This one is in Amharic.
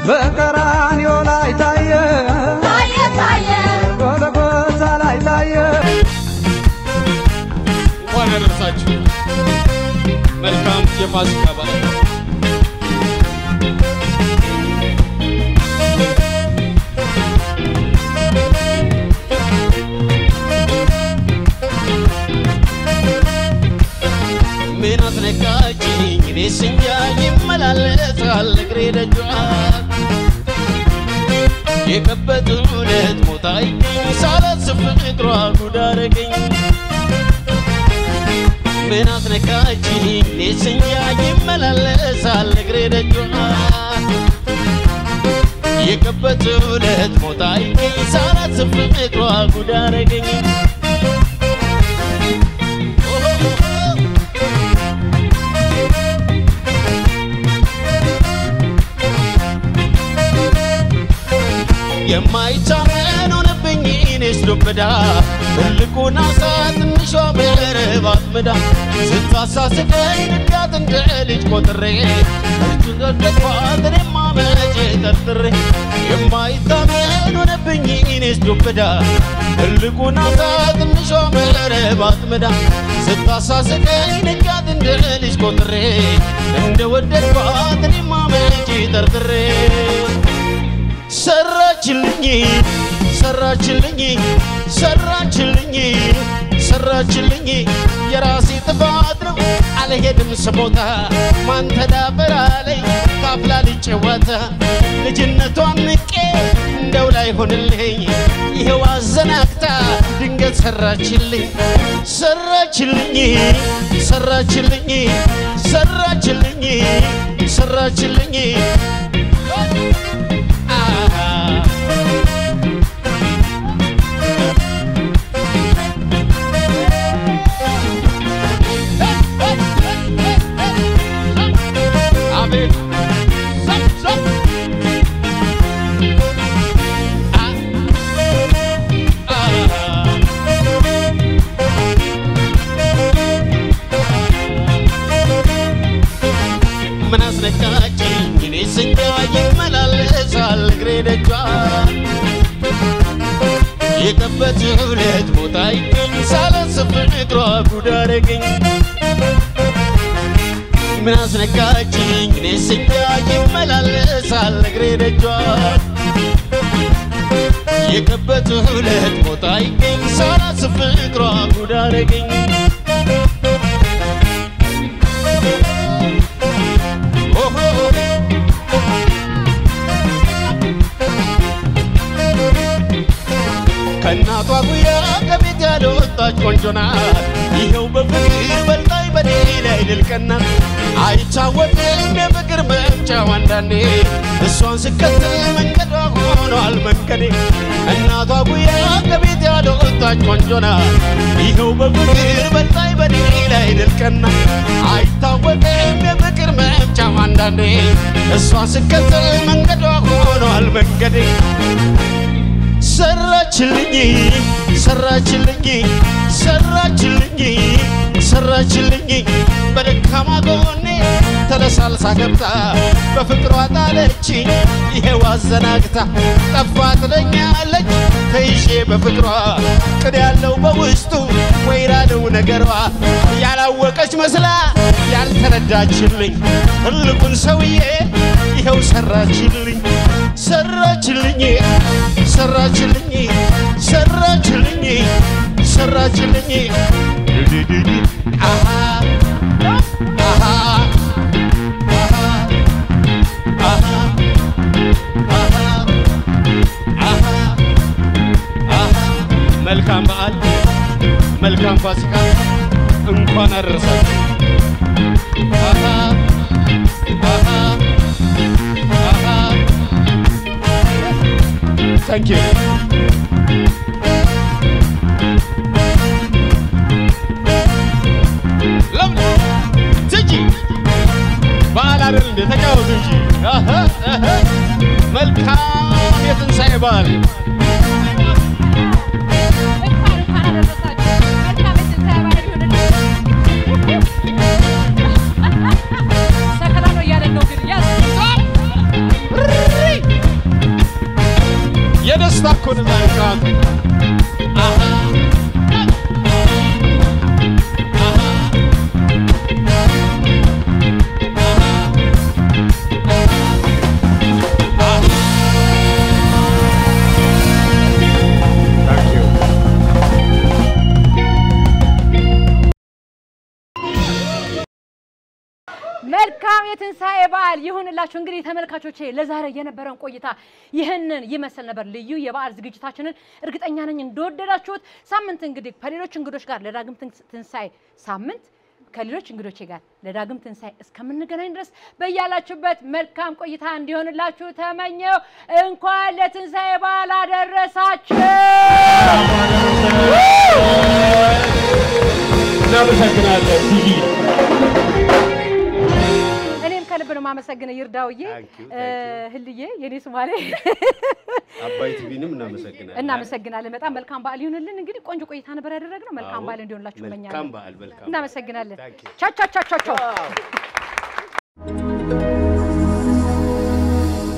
በቀራንዮ ላይ ታየ ጎልጎታ ላይ ታየ ወነርሳችሁ መልካም የፋሲካ በዓል ምናት ነካችኝ እኔስኛ ይመላለሳል እግሬ ደጇ የከበቱለት ሞታይ ሳላስብ ፍቅሯ ጉድ አረገኝ ምናት ነካችኝ እኔስኛ ይመላለሳል እግሬ ደጇ የከበቱለት ሞታይ ሳላስብ ፍቅሯ ጉድ አረገኝ የማይቻመን ሆነብኝ እኔስ ዱብዳ ትልቁን አሳ ትንሿ መረብ አጥምዳ ስታሳስቀኝ ንጋት እንደ ልጅ ቆጥሬ እጁን ዘደኳት እኔማ መቼ ጠርጥሬ የማይታመን ሆነብኝ እኔስ ዱብዳ ትልቁን አሳ ትንሿ መረብ አጥምዳ ስታሳስቀኝ ንጋት እንደ ልጅ ቆጥሬ እንደወደድኳት እኔማ መቼ ጠርጥሬ ሰራችልኝ የራሴ ጥፋት ነው አልሄድም ስሞታ ማን ተዳፈራ ላይ ካፍላ ልጨዋታ ልጅነቷን ንቄ እንደው ላይ ሆንልኝ ይሄው አዘናክታ ድንገት ሰራችልኝ የከበቱለት ሞታይ ሳላስብ ፍቅሯ ጉድ አረገኝ ምን አስነካችኝ እኔስ እንጃ ይመላለሳል እግሬ ደጇ የከበቱለት ሞታይ ሳላስብ ፍቅሯ ጉድ አረገኝ ከናቷ ጉያ ከቤት ያልወጣች ቆንጆ ናት ይሄው በፍቅር በልጣይ በኔ ላይ ልልቀናት አይታወቅም የፍቅር መምጫው አንዳንዴ እሷን ስከተል መንገዷ ሆኗል መንገዴ እናቷ ጉያ ከቤት ያልወጣች ቆንጆ ናት ይሄው በፍቅር በልጣይ በኔ ላይ ልልቀናት አይታወቅም የፍቅር መምጫው አንዳንዴ እሷን ስከተል መንገዷ ሆኗል መንገዴ ሰራችልኝ በደካማ ጎኔ ተለሳልሳ ገብታ በፍቅሯ ጣለችኝ ይሄው አዘናግታ ጠፋ ትለኛለች ተይዤ በፍቅሯ ቅድ ያለው በውስጡ ወይራ ነው ነገሯ ያላወቀች መስላ ያልተረዳችልኝ ትልቁን ሰውዬ ይሄው ሰራችልኝ መልካም በዓል መልካም ፋሲካ እንኳን አደረሳችሁ Thank you. Lovely. Tiji. ባላረል ተጫወቱ እንጂ መልካም የትንሳኤ በዓል ሰከራ ነው ያለ ነው ግን ያዝ የደስታ እኮ ነው መልካም መልካም የትንሳኤ በዓል ይሁንላችሁ እንግዲህ ተመልካቾቼ ለዛሬ የነበረን ቆይታ ይሄንን ይመስል ነበር ልዩ የበዓል ዝግጅታችንን እርግጠኛ ነኝ እንደወደዳችሁት ሳምንት እንግዲህ ከሌሎች እንግዶች ጋር ለዳግም ትንሳኤ ሳምንት ከሌሎች እንግዶቼ ጋር ለዳግም ትንሳኤ እስከምንገናኝ ድረስ በእያላችሁበት መልካም ቆይታ እንዲሆንላችሁ ተመኘው እንኳን ለትንሳኤ በዓል አደረሳችሁ እናመሰግናለን ከልብ ነው ማመሰግነው ይርዳውዬ ህልዬ የኔ ሱማሌ አባይ ቲቪንም እናመሰግናለን በጣም መልካም በዓል ይሁንልን እንግዲህ ቆንጆ ቆይታ ነበር ያደረግነው መልካም በዓል እንዲሆንላችሁ እመኛለሁ መልካም በዓል እናመሰግናለን ቻቻቻቻቻው